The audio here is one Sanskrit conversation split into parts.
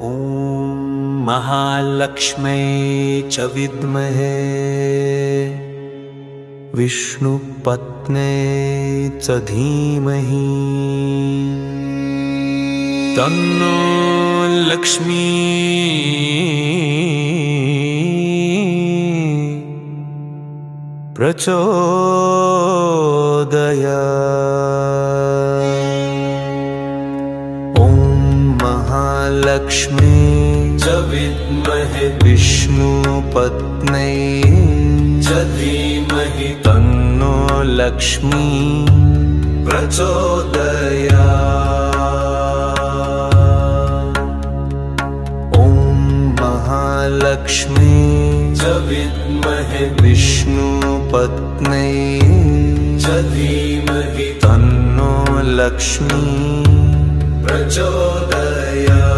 ॐ महालक्ष्म्यै च विद्महे विष्णुपत्न्यै च धीमहि तन्नो लक्ष्मी प्रचोदयात्। ॐ महालक्ष्म्यै च विद्महे विष्णुपत्न्यै च धीमहि तन्नो लक्ष्मी प्रचोदयात्। ॐ महालक्ष्म्यै च विद्महे विष्णुपत्न्यै च धीमहि तन्नो लक्ष्मी प्रचोदयात्।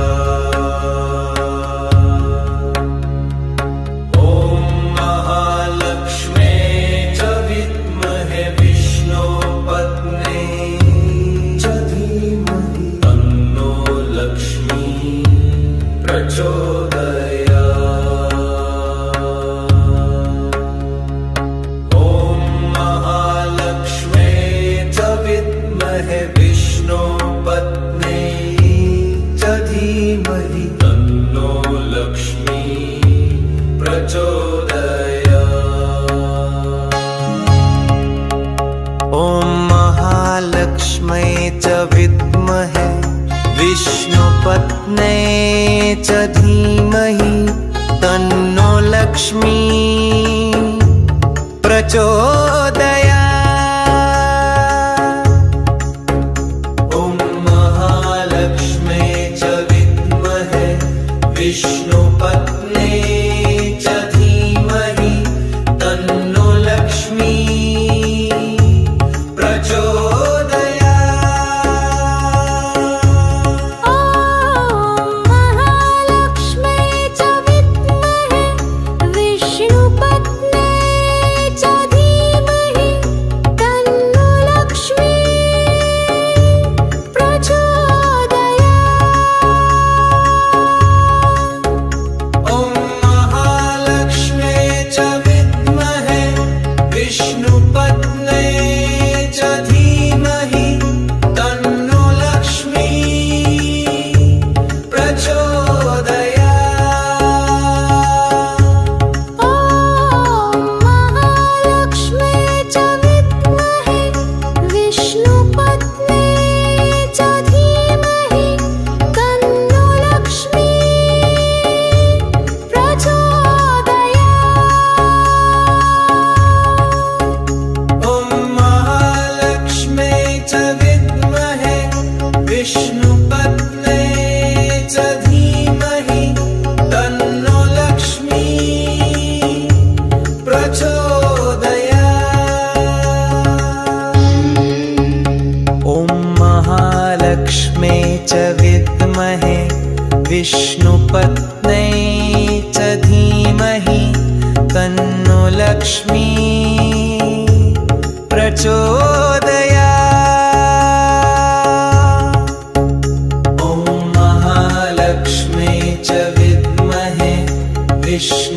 विष्णुपत्न्यै च धीमहि तन्नो लक्ष्मी प्रचोदयात्। ॐ महालक्ष्म्यै च विद्महे विष्णुपत्न्यै च धीमहि तन्नो लक्ष्मी विष्णुपत्न्यै च धीमहि तन्नो लक्ष्मी प्रचोदयात्। ॐ महालक्ष्म्यै च विद्महे विष्णु